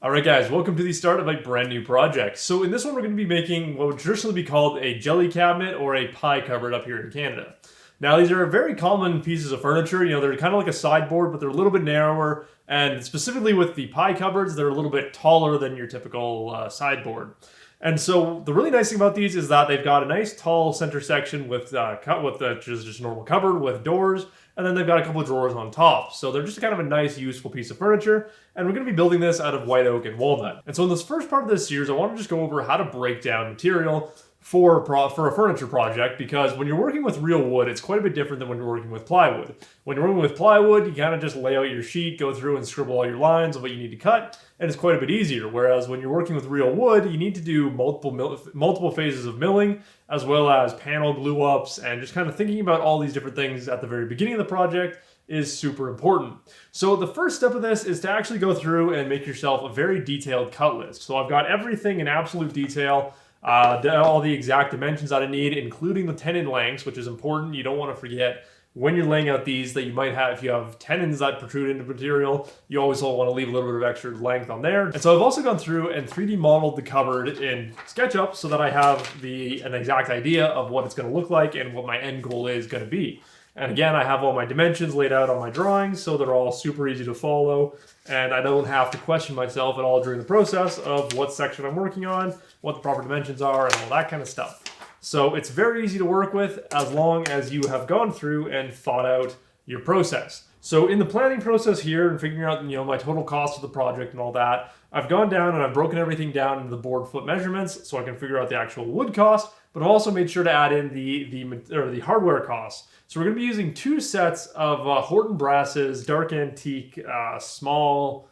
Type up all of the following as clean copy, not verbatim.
Alright guys, welcome to the start of a brand new project. So in this one we're going to be making what would traditionally be called a jelly cabinet or a pie cupboard up here in Canada. Now these are very common pieces of furniture, they're kind of like a sideboard but they're a little bit narrower, and specifically with the pie cupboards they're a little bit taller than your typical sideboard. And so the really nice thing about these is that they've got a nice tall center section with just a normal cupboard with doors, and then they've got a couple of drawers on top. So they're just kind of a nice, useful piece of furniture, and we're going to be building this out of white oak and walnut. And so in this first part of this series, I want to just go over how to break down material for a furniture project, because when you're working with real wood, it's quite a bit different than when you're working with plywood. When you're working with plywood, you kind of just lay out your sheet, go through and scribble all your lines of what you need to cut, and it's quite a bit easier. Whereas when you're working with real wood, you need to do multiple phases of milling, as well as panel glue ups, and just kind of thinking about all these different things at the very beginning of the project is super important. So the first step of this is to actually go through and make yourself a very detailed cut list. So I've got everything in absolute detail. All the exact dimensions that I need, including the tenon lengths, which is important. You don't want to forget when you're laying out these that you might have, if you have tenons that protrude into material, you always want to leave a little bit of extra length on there. And so I've also gone through and 3D modeled the cupboard in SketchUp so that I have an exact idea of what it's going to look like and what my end goal is going to be. And again, I have all my dimensions laid out on my drawings, so they're all super easy to follow, and I don't have to question myself at all during the process of what section I'm working on, what the proper dimensions are, and all that kind of stuff. So it's very easy to work with as long as you have gone through and thought out your process. So in the planning process here and figuring out my total cost of the project and all that, I've gone down and I've broken everything down into the board foot measurements so I can figure out the actual wood cost, but I've also made sure to add in the hardware costs. So we're going to be using 2 sets of Horton Brasses, dark antique, small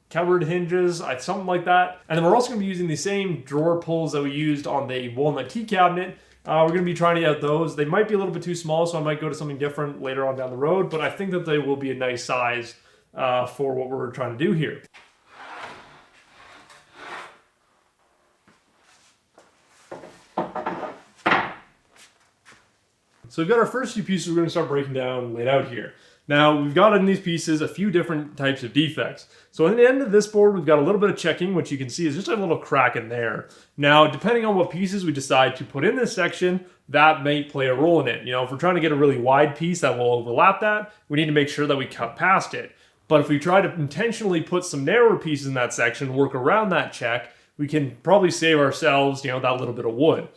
cupboard hinges, something like that. And then we're also going to be using the same drawer pulls that we used on the walnut key cabinet. We're going to be trying out those. They might be a little bit too small, so I might go to something different later on down the road, but I think that they will be a nice size for what we're trying to do here. So we've got our first few pieces we're going to start breaking down laid out here. Now, we've got in these pieces a few different types of defects. So at the end of this board, we've got a little bit of checking, which you can see is just a little crack in there. Now, depending on what pieces we decide to put in this section, that may play a role in it. If we're trying to get a really wide piece that will overlap that, we need to make sure that we cut past it. But if we try to intentionally put some narrower pieces in that section, work around that check, we can probably save ourselves, that little bit of wood.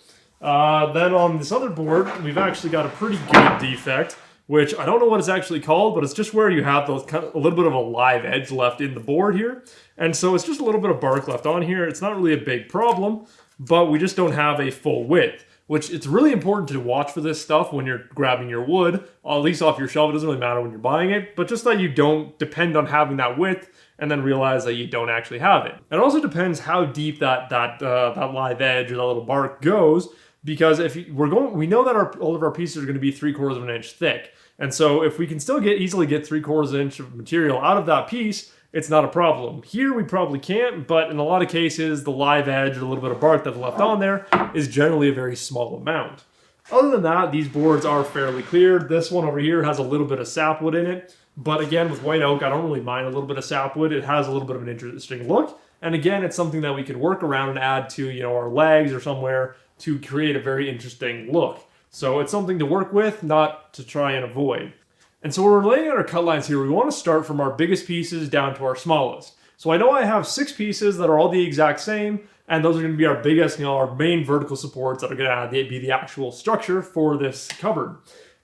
Then on this other board, we've actually got a pretty good defect, which I don't know what it's actually called, but it's just where you have those a little bit of a live edge left in the board here. And so it's just a little bit of bark left on here. It's not really a big problem, but we just don't have a full width, which it's really important to watch for this stuff when you're grabbing your wood, at least off your shelf. It doesn't really matter when you're buying it, but just that you don't depend on having that width and then realize that you don't actually have it. It also depends how deep that live edge or that little bark goes, because we know that all of our pieces are going to be 3/4 of an inch thick. And so if we can still easily get 3/4 of an inch of material out of that piece, it's not a problem. Here we probably can't, but in a lot of cases, the live edge or a little bit of bark that's left on there is generally a very small amount. Other than that, these boards are fairly clear. This one over here has a little bit of sapwood in it, but again, with white oak, I don't really mind a little bit of sapwood. It has a little bit of an interesting look. And again, it's something that we could work around and add to our legs or somewhere to create a very interesting look. So it's something to work with, not to try and avoid. And so when we're laying out our cut lines here, we want to start from our biggest pieces down to our smallest. So I know I have 6 pieces that are all the exact same, and those are going to be our biggest, our main vertical supports that are going to be the actual structure for this cupboard.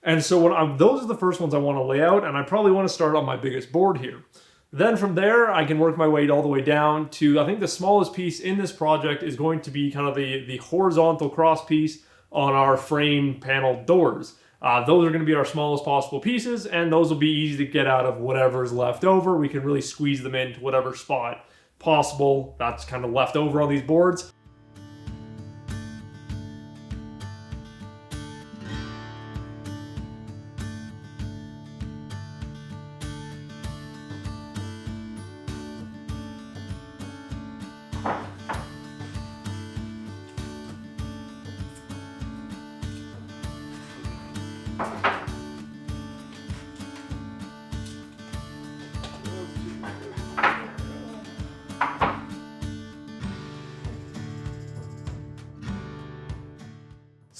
And so those are the first ones I want to lay out, and I probably want to start on my biggest board here. Then from there, I can work my way all the way down to, I think the smallest piece in this project is going to be kind of the horizontal cross piece on our frame panel doors. Those are going to be our smallest possible pieces, and those will be easy to get out of whatever's left over. We can really squeeze them into whatever spot possible that's kind of left over on these boards.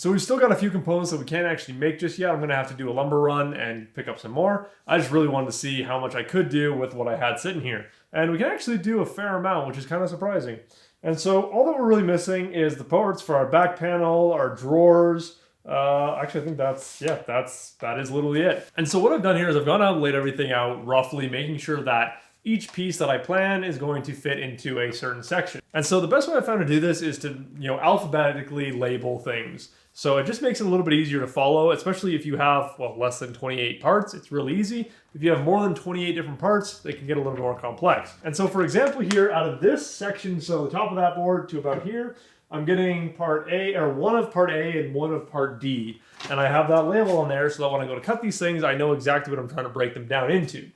So we've still got a few components that we can't actually make just yet. I'm going to have to do a lumber run and pick up some more. I just really wanted to see how much I could do with what I had sitting here. And we can actually do a fair amount, which is kind of surprising. And so all that we're really missing is the parts for our back panel, our drawers. Actually, I think that is literally it. And so what I've done here is I've gone out and laid everything out roughly, making sure that each piece that I plan is going to fit into a certain section. And so the best way I found to do this is to, alphabetically label things. So it just makes it a little bit easier to follow, especially if you have, less than 28 parts. It's really easy. If you have more than 28 different parts, they can get a little more complex. And so for example here, out of this section, so the top of that board to about here, I'm getting part A, or one of part A and one of part D. And I have that label on there so that when I go to cut these things, I know exactly what I'm trying to break them down into.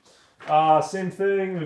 Same thing,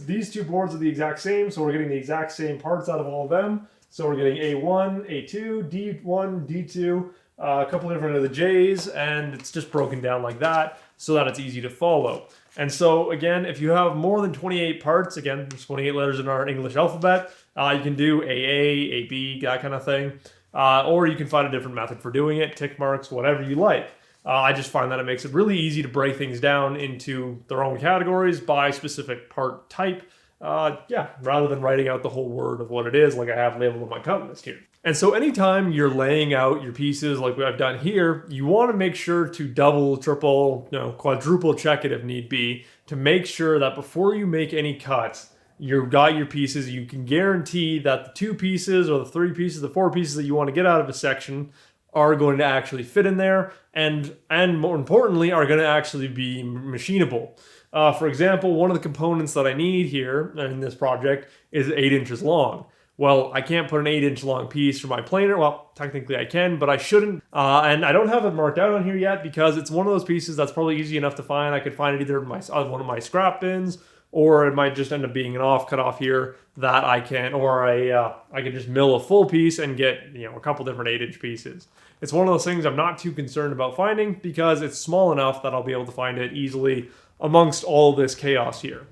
these two boards are the exact same, so we're getting the exact same parts out of all of them. So we're getting A1, A2, D1, D2, a couple different of the J's, and it's just broken down like that so that it's easy to follow. And so again, if you have more than 28 parts, again, there's 28 letters in our English alphabet, you can do AA, AB, that kind of thing. Or you can find a different method for doing it, tick marks, whatever you like. I just find that it makes it really easy to break things down into their own categories by specific part type. Rather than writing out the whole word of what it is like I have labeled on my cut list here. And so anytime you're laying out your pieces like I've done here, you want to make sure to double, triple, quadruple check it if need be, to make sure that before you make any cuts, you've got your pieces. You can guarantee that the 2 pieces or the 3 pieces, the 4 pieces that you want to get out of a section are going to actually fit in there and more importantly, are going to actually be machinable. For example, one of the components that I need here in this project is 8 inches long. Well, I can't put an 8-inch long piece for my planer. Well, technically I can, but I shouldn't. And I don't have it marked out on here yet because it's one of those pieces that's probably easy enough to find. I could find it either in one of my scrap bins, or it might just end up being an cut off here that I can, or I can just mill a full piece and get, a couple different 8-inch pieces. It's one of those things I'm not too concerned about finding because it's small enough that I'll be able to find it easily amongst all this chaos here.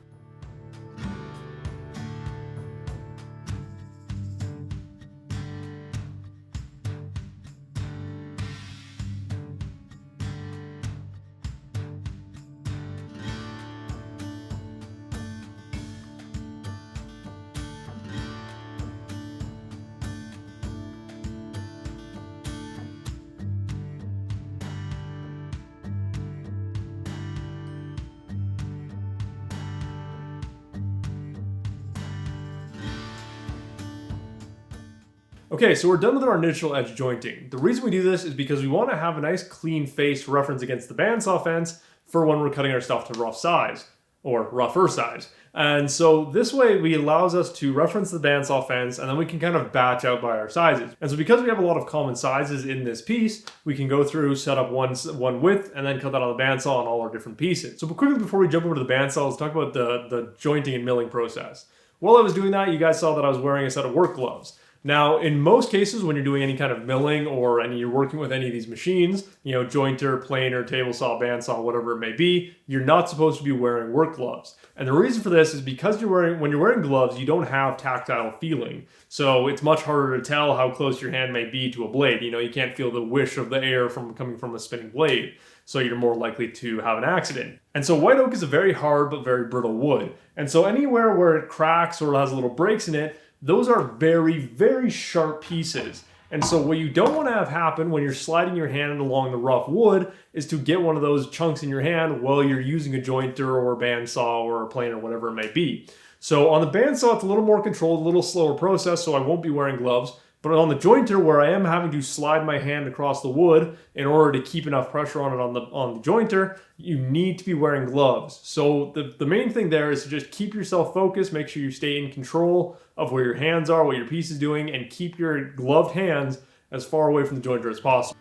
Okay, so we're done with our initial edge jointing. The reason we do this is because we want to have a nice clean face reference against the bandsaw fence for when we're cutting our stuff to rough size, or rougher size. And so this way it allows us to reference the bandsaw fence and then we can kind of batch out by our sizes. And so because we have a lot of common sizes in this piece, we can go through, set up one width, and then cut that on the bandsaw on all our different pieces. So quickly before we jump over to the bandsaw, let's talk about the jointing and milling process. While I was doing that, you guys saw that I was wearing a set of work gloves. Now, in most cases, when you're doing any kind of milling or you're working with any of these machines, jointer, planer, table saw, bandsaw, whatever it may be, you're not supposed to be wearing work gloves. And the reason for this is because when you're wearing gloves, you don't have tactile feeling. So it's much harder to tell how close your hand may be to a blade. You can't feel the whish of the air coming from a spinning blade. So you're more likely to have an accident. And so white oak is a very hard but very brittle wood. And so anywhere where it cracks or has little breaks in it, those are very, very sharp pieces. And so what you don't want to have happen when you're sliding your hand along the rough wood is to get one of those chunks in your hand while you're using a jointer or a bandsaw or a planer, whatever it may be. So on the bandsaw, it's a little more controlled, a little slower process, so I won't be wearing gloves. But on the jointer, where I am having to slide my hand across the wood in order to keep enough pressure on it on the jointer, you need to be wearing gloves. So the main thing there is to just keep yourself focused, make sure you stay in control of where your hands are, what your piece is doing, and keep your gloved hands as far away from the jointer as possible.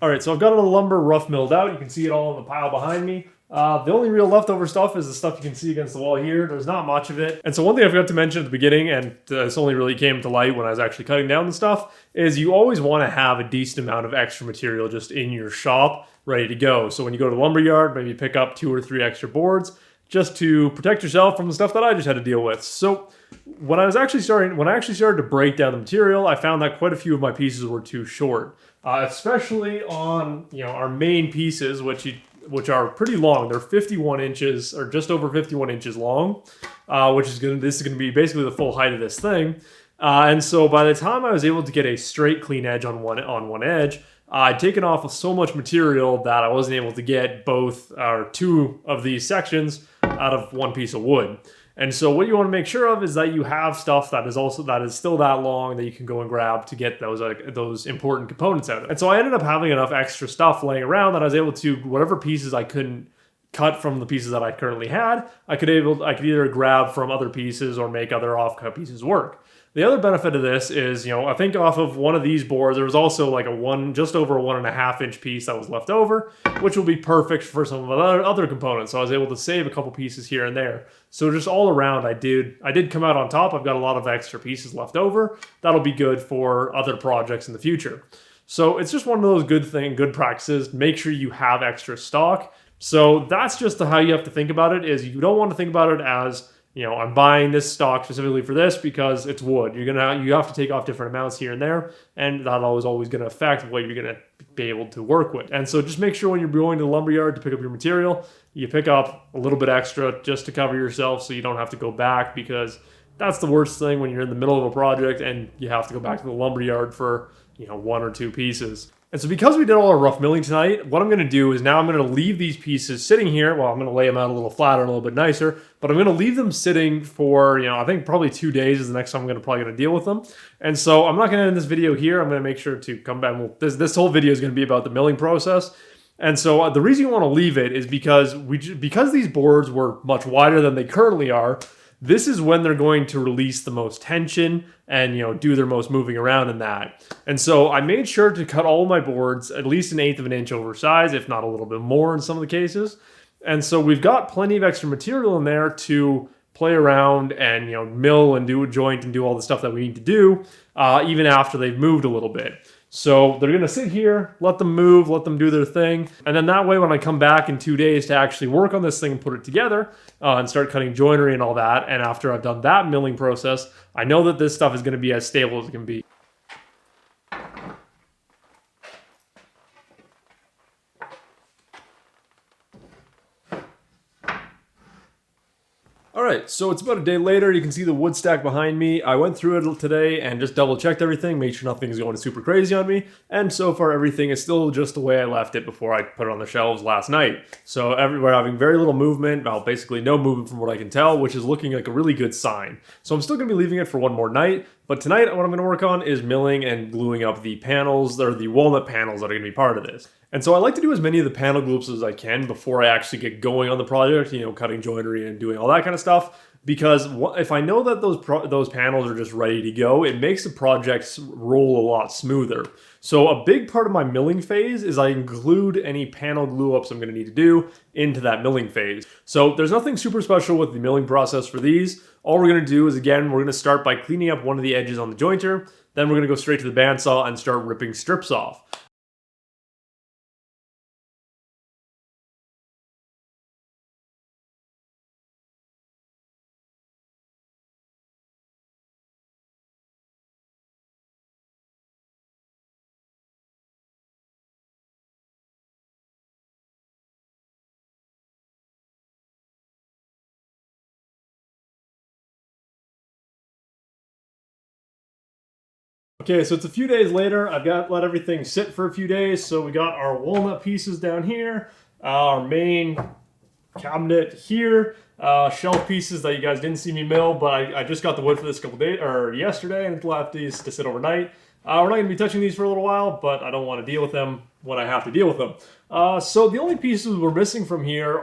All right, so I've got all the lumber rough milled out. You can see it all in the pile behind me. The only real leftover stuff is the stuff you can see against the wall here. There's not much of it. And so one thing I forgot to mention at the beginning, and this only really came to light when I was actually cutting down the stuff, is you always want to have a decent amount of extra material just in your shop ready to go. So when you go to the lumberyard, maybe pick up 2 or 3 extra boards just to protect yourself from the stuff that I just had to deal with. So when I actually started to break down the material, I found that quite a few of my pieces were too short, especially on our main pieces, which are pretty long. They're 51 inches or just over 51 inches long, this is gonna be basically the full height of this thing. And so by the time I was able to get a straight clean edge on one edge, I'd taken off so much material that I wasn't able to get both or 2 of these sections out of one piece of wood. And so what you want to make sure of is that you have stuff that is still that long that you can go and grab to get those important components out of it. And so I ended up having enough extra stuff laying around that I was able to, whatever pieces I couldn't cut from the pieces that I currently had, I could either grab from other pieces or make other offcut pieces work. The other benefit of this is, I think off of one of these boards, there was also like just over a 1.5 inch piece that was left over, which will be perfect for some of the other components. So I was able to save a couple pieces here and there. So just all around, I did come out on top. I've got a lot of extra pieces left over. That'll be good for other projects in the future. So it's just one of those good practices. Make sure you have extra stock. So that's just how you have to think about it. Is you don't want to think about it as, I'm buying this stock specifically for this because it's wood. You have to take off different amounts here and there, and that is always going to affect what you're going to be able to work with. And so just make sure when you're going to the lumberyard to pick up your material, you pick up a little bit extra just to cover yourself so you don't have to go back, because that's the worst thing when you're in the middle of a project and you have to go back to the lumberyard for 1 or 2 pieces. And so because we did all our rough milling tonight, what I'm going to do is now I'm going to leave these pieces sitting here. Well, I'm going to lay them out a little flatter, a little bit nicer, but I'm going to leave them sitting for, I think probably 2 days is the next time I'm probably going to deal with them. And so I'm not going to end this video here. I'm going to make sure to come back. Well, this whole video is going to be about the milling process. And so the reason you want to leave it is because these boards were much wider than they currently are. This is when they're going to release the most tension and, do their most moving around in that. And so I made sure to cut all of my boards at least 1/8 of an inch oversized, if not a little bit more in some of the cases. And so we've got plenty of extra material in there to play around and, mill and do a joint and do all the stuff that we need to do, even after they've moved a little bit. So they're going to sit here, let them move, let them do their thing. And then that way, when I come back in 2 days to actually work on this thing and put it together and start cutting joinery and all that, and after I've done that milling process, I know that this stuff is going to be as stable as it can be. Alright, so it's about a day later. You can see the wood stack behind me. I went through it today and just double checked everything, made sure nothing's going super crazy on me, and so far everything is still just the way I left it before I put it on the shelves last night. So we're having very little movement, well, basically no movement from what I can tell, which is looking like a really good sign. So I'm still going to be leaving it for one more night, but tonight what I'm going to work on is milling and gluing up the panels, or the walnut panels that are going to be part of this. And so I like to do as many of the panel groups as I can before I actually get going on the project, cutting joinery and doing all that kind of stuff. Because if I know that those panels are just ready to go, it makes the projects roll a lot smoother. So a big part of my milling phase is I include any panel glue ups I'm going to need to do into that milling phase. So there's nothing super special with the milling process for these. All we're going to do is, again, we're going to start by cleaning up one of the edges on the jointer. Then we're going to go straight to the bandsaw and start ripping strips off. Okay, so it's a few days later. I've let everything sit for a few days. So we got our walnut pieces down here, our main cabinet here, shelf pieces that you guys didn't see me mill, but I just got the wood for this yesterday, and left these to sit overnight. We're not going to be touching these for a little while, but I don't want to deal with them when I have to deal with them. So the only pieces we're missing from here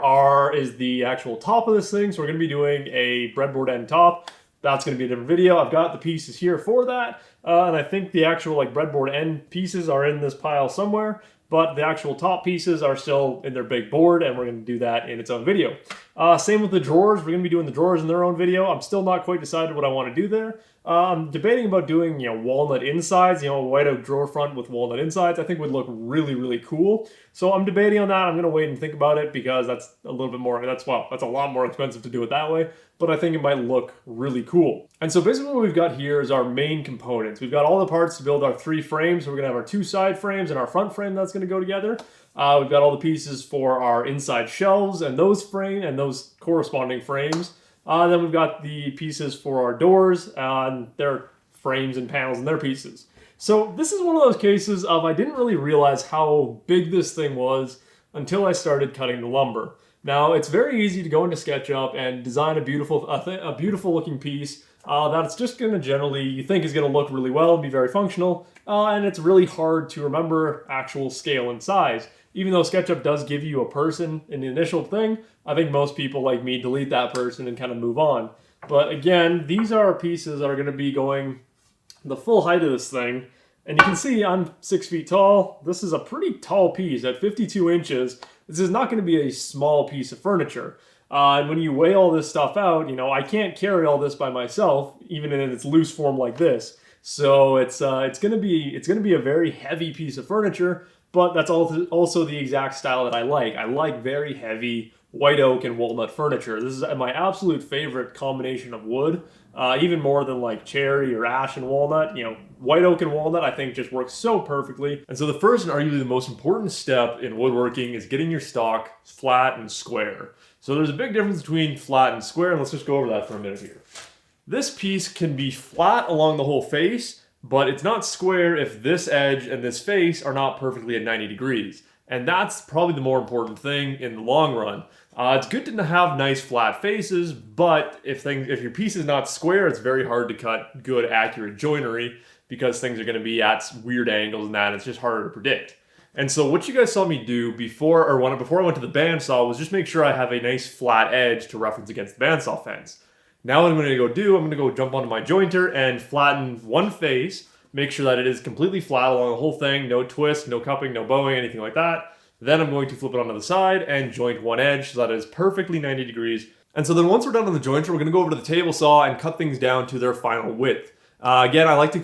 is the actual top of this thing. So we're going to be doing a breadboard end top. That's going to be a different video. I've got the pieces here for that. And I think the actual breadboard end pieces are in this pile somewhere. but the actual top pieces are still in their big board, and we're going to do that in its own video. Same with the drawers. We're going to be doing the drawers in their own video. I'm still not quite decided what I want to do there. I'm debating about doing, walnut insides, a white oak drawer front with walnut insides. I think would look really, really cool. So I'm debating on that. I'm going to wait and think about it because that's a little bit more, that's a lot more expensive to do it that way, but I think it might look really cool. And so basically what we've got here is our main components. We've got all the parts to build our 3 frames. So we're going to have our 2 side frames and our front frame that's going to go together. We've got all the pieces for our inside shelves and those corresponding frames. Then we've got the pieces for our doors and their frames and panels and their pieces. So this is one of those cases of I didn't really realize how big this thing was until I started cutting the lumber. Now it's very easy to go into SketchUp and design a beautiful looking piece that's just going to generally, you think is going to look really well and be very functional, and it's really hard to remember actual scale and size. Even though SketchUp does give you a person in the initial thing, I think most people like me delete that person and kind of move on. But again, these are pieces that are going to be going the full height of this thing. And you can see I'm 6 feet tall. This is a pretty tall piece at 52 inches. This is not going to be a small piece of furniture. And when you weigh all this stuff out, I can't carry all this by myself, even in its loose form like this. So it's going to be a very heavy piece of furniture. But that's also the exact style that I like. I like very heavy white oak and walnut furniture. This is my absolute favorite combination of wood, even more than like cherry or ash and walnut. White oak and walnut I think just works so perfectly. And so the first and arguably the most important step in woodworking is getting your stock flat and square. So there's a big difference between flat and square, and let's just go over that for a minute here. This piece can be flat along the whole face, but it's not square if this edge and this face are not perfectly at 90 degrees. And that's probably the more important thing in the long run. It's good to have nice flat faces, but if your piece is not square, it's very hard to cut good, accurate joinery because things are going to be at weird angles and that, and it's just harder to predict. And so what you guys saw me do before I went to the bandsaw was just make sure I have a nice flat edge to reference against the bandsaw fence. Now what I'm going to go jump onto my jointer and flatten one face, make sure that it is completely flat along the whole thing, no twist, no cupping, no bowing, anything like that. Then I'm going to flip it onto the side and joint one edge so that it is perfectly 90 degrees. And so then once we're done on the jointer, we're going to go over to the table saw and cut things down to their final width. Again, I like to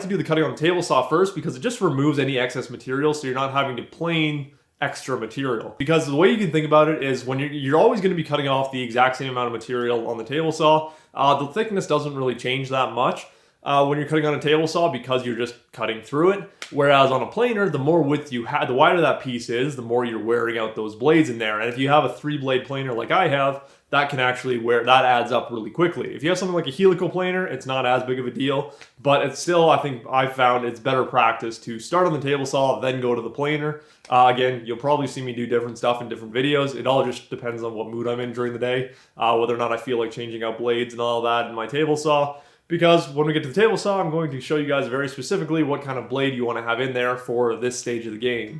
do the cutting on the table saw first because it just removes any excess material, so you're not having to plane extra material. Because the way you can think about it is when you're always going to be cutting off the exact same amount of material on the table saw. The thickness doesn't really change that much when you're cutting on a table saw because you're just cutting through it. Whereas on a planer, the more width you have, the wider that piece is, the more you're wearing out those blades in there. And if you have a 3-blade planer like I have, that can actually that adds up really quickly. If you have something like a helical planer, it's not as big of a deal, but it's still, I think I've found it's better practice to start on the table saw, then go to the planer. Again, you'll probably see me do different stuff in different videos. It all just depends on what mood I'm in during the day, whether or not I feel like changing out blades and all that in my table saw. Because when we get to the table saw, I'm going to show you guys very specifically what kind of blade you want to have in there for this stage of the game.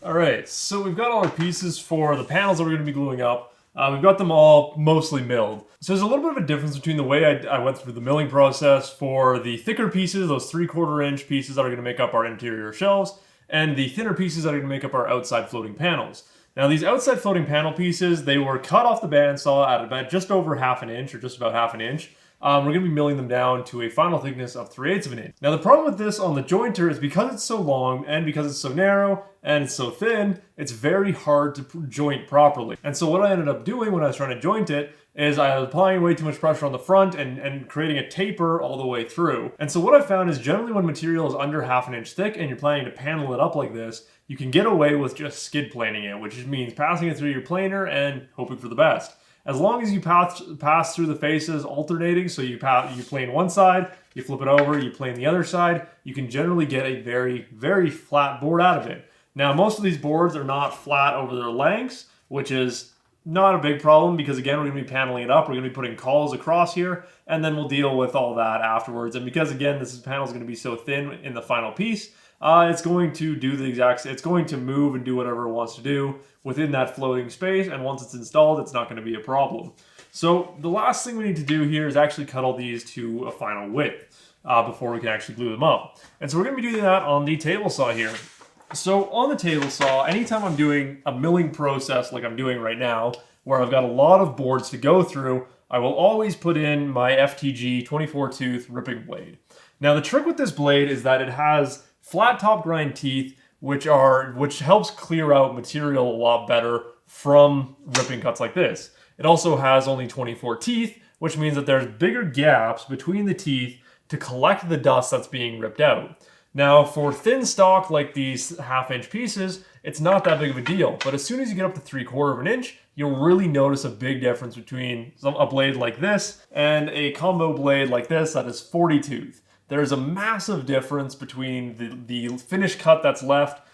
Alright, so we've got all our pieces for the panels that we're going to be gluing up. We've got them all mostly milled. So there's a little bit of a difference between the way I went through the milling process for the thicker pieces, those 3/4 inch pieces that are going to make up our interior shelves, and the thinner pieces that are going to make up our outside floating panels. Now these outside floating panel pieces, they were cut off the bandsaw at about just over 1/2 inch, or just about 1/2 inch. we're going to be milling them down to a final thickness of 3/8 of an inch. Now the problem with this on the jointer is because it's so long and because it's so narrow and it's so thin, it's very hard to joint properly. And so what I ended up doing when I was trying to joint it is I was applying way too much pressure on the front and creating a taper all the way through. And so what I found is generally when material is under 1/2 inch thick and you're planning to panel it up like this, you can get away with just skid planing it, which means passing it through your planer and hoping for the best. As long as you pass through the faces alternating, so you plane one side, you flip it over, you plane the other side, you can generally get a very, very flat board out of it. Now, most of these boards are not flat over their lengths, which is not a big problem because, again, we're going to be paneling it up. We're going to be putting cauls across here, and then we'll deal with all that afterwards. And because, again, this panel is going to be so thin in the final piece, it's going to do the exact, it's going to move and do whatever it wants to do within that floating space, and once it's installed, it's not going to be a problem. So the last thing we need to do here is actually cut all these to a final width before we can actually glue them up. And so we're going to be doing that on the table saw here. So on the table saw, anytime I'm doing a milling process like I'm doing right now, where I've got a lot of boards to go through, I will always put in my FTG 24 tooth ripping blade. Now the trick with this blade is that it has flat top grind teeth, which helps clear out material a lot better from ripping cuts like this. It also has only 24 teeth, which means that there's bigger gaps between the teeth to collect the dust that's being ripped out. Now, for thin stock like these 1/2 inch pieces, it's not that big of a deal. But as soon as you get up to 3/4 of an inch, you'll really notice a big difference between a blade like this and a combo blade like this that is 40 tooth. There's a massive difference between the finished cut that's left.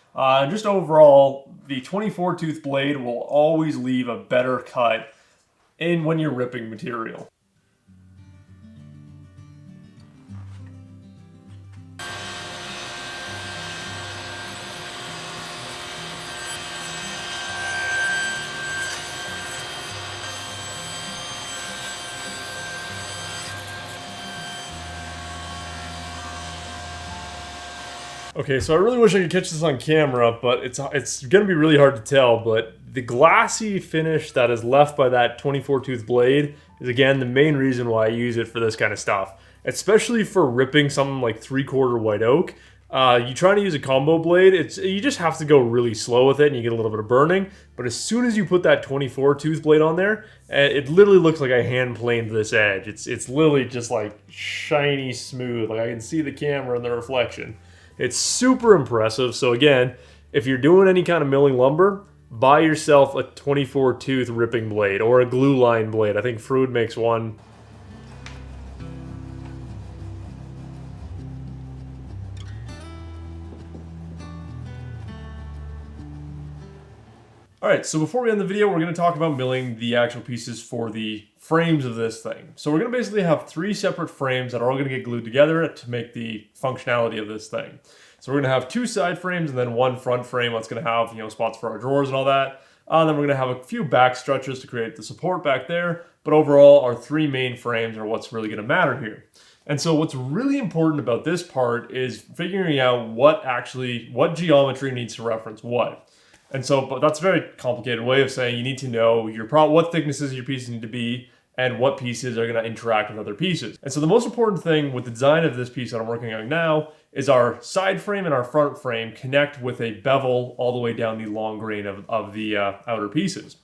Just overall, the 24 tooth blade will always leave a better cut when you're ripping material. Okay, so I really wish I could catch this on camera, but it's going to be really hard to tell, but the glassy finish that is left by that 24 tooth blade is, again, the main reason why I use it for this kind of stuff. Especially for ripping something like 3/4 white oak. You try to use a combo blade, you just have to go really slow with it and you get a little bit of burning, but as soon as you put that 24 tooth blade on there, it literally looks like I hand planed this edge. It's literally just like shiny smooth, like I can see the camera in the reflection. It's super impressive. So again, if you're doing any kind of milling lumber, buy yourself a 24 tooth ripping blade or a glue line blade. I think Frood makes one. Alright, so before we end the video, we're going to talk about milling the actual pieces for the frames of this thing. So we're going to basically have 3 separate frames that are all going to get glued together to make the functionality of this thing. So we're going to have 2 side frames and then 1 front frame that's going to have, spots for our drawers and all that. Then we're going to have a few back stretchers to create the support back there. But overall, our 3 main frames are what's really going to matter here. And so what's really important about this part is figuring out what geometry needs to reference what. And so, but that's a very complicated way of saying you need to know what thicknesses your pieces need to be and what pieces are going to interact with other pieces. And so the most important thing with the design of this piece that I'm working on now is our side frame and our front frame connect with a bevel all the way down the long grain of the outer pieces.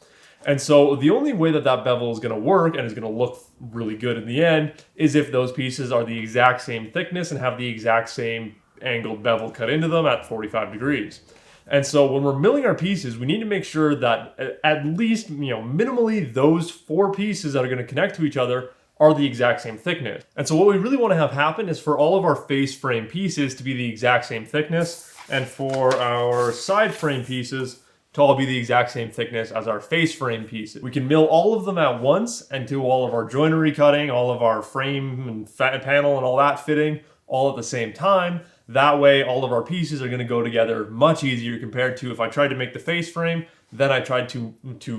And so the only way that bevel is going to work and is going to look really good in the end is if those pieces are the exact same thickness and have the exact same angled bevel cut into them at 45 degrees. And so when we're milling our pieces, we need to make sure that at least, minimally those 4 pieces that are going to connect to each other are the exact same thickness. And so what we really want to have happen is for all of our face frame pieces to be the exact same thickness, and for our side frame pieces to all be the exact same thickness as our face frame pieces. We can mill all of them at once and do all of our joinery cutting, all of our frame and panel and all that fitting all at the same time. That way, all of our pieces are going to go together much easier compared to if I tried to make the face frame, then I tried to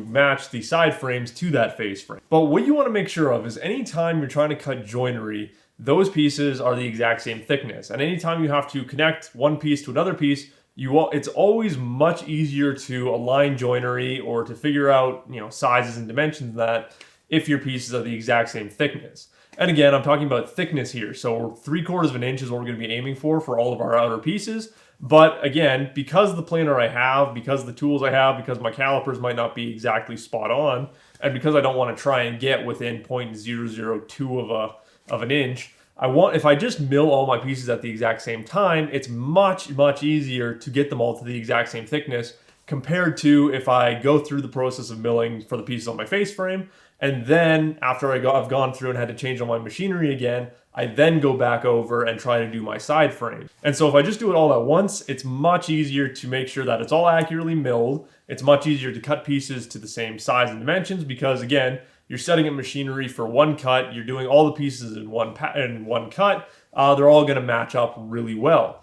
match the side frames to that face frame. But what you want to make sure of is anytime you're trying to cut joinery, those pieces are the exact same thickness. And anytime you have to connect one piece to another piece, it's always much easier to align joinery or to figure out sizes and dimensions of that if your pieces are the exact same thickness. And again, I'm talking about thickness here. So 3/4 of an inch is what we're going to be aiming for all of our outer pieces. But again, because of the planer I have, because of the tools I have, because my calipers might not be exactly spot on, and because I don't want to try and get within 0.002 of an inch, if I just mill all my pieces at the exact same time, it's much, much easier to get them all to the exact same thickness compared to if I go through the process of milling for the pieces on my face frame, and then after I've gone through and had to change all my machinery again, I then go back over and try to do my side frame. And so if I just do it all at once, it's much easier to make sure that it's all accurately milled. It's much easier to cut pieces to the same size and dimensions because, again, you're setting up machinery for one cut, you're doing all the pieces in one cut, they're all going to match up really well.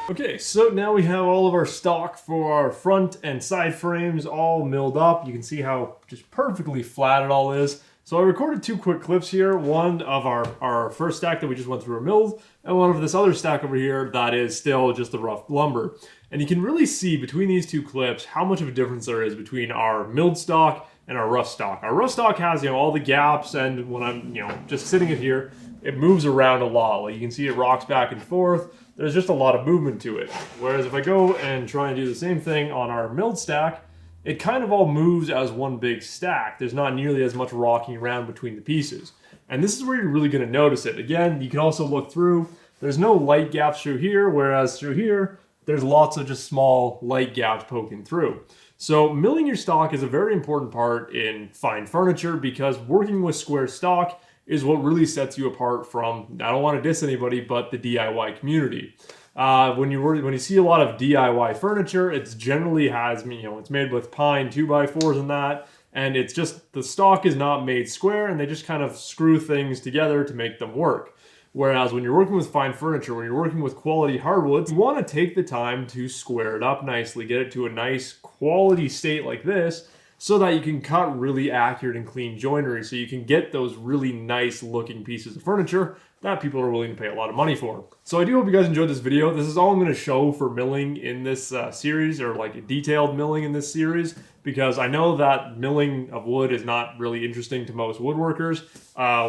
Okay, so now we have all of our stock for our front and side frames all milled up. You can see how just perfectly flat it all is. So I recorded 2 quick clips here, one of our first stack that we just went through our mills, and one of this other stack over here that is still just the rough lumber. And you can really see between these 2 clips how much of a difference there is between our milled stock and our rough stock. Our rough stock has, all the gaps, and when I'm, just sitting it here, it moves around a lot. Like you can see it rocks back and forth. There's just a lot of movement to it. Whereas if I go and try and do the same thing on our milled stack, it kind of all moves as one big stack. There's not nearly as much rocking around between the pieces. And this is where you're really going to notice it. Again, you can also look through. There's no light gaps through here, whereas through here, there's lots of just small light gaps poking through. So milling your stock is a very important part in fine furniture because working with square stock is what really sets you apart from, I don't want to diss anybody, but the DIY community. When you see a lot of DIY furniture, it's generally it's made with pine 2x4s and that, and it's just, the stock is not made square, and they just kind of screw things together to make them work. Whereas when you're working with fine furniture, when you're working with quality hardwoods, you want to take the time to square it up nicely, get it to a nice quality state like this, so that you can cut really accurate and clean joinery, so you can get those really nice looking pieces of furniture that people are willing to pay a lot of money for. So I do hope you guys enjoyed this video. This is all I'm going to show for milling in this series, or like detailed milling in this series, because I know that milling of wood is not really interesting to most woodworkers.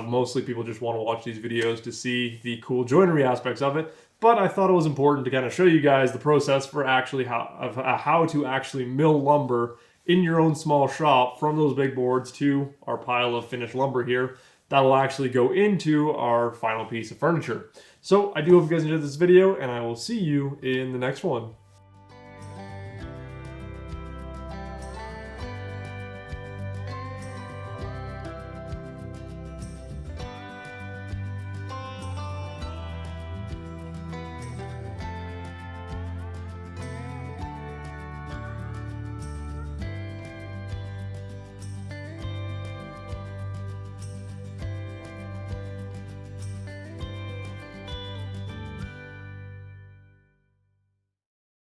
Mostly people just want to watch these videos to see the cool joinery aspects of it. But I thought it was important to kind of show you guys the process for actually how to actually mill lumber in your own small shop from those big boards to our pile of finished lumber here that will actually go into our final piece of furniture. So I do hope you guys enjoyed this video, and I will see you in the next one.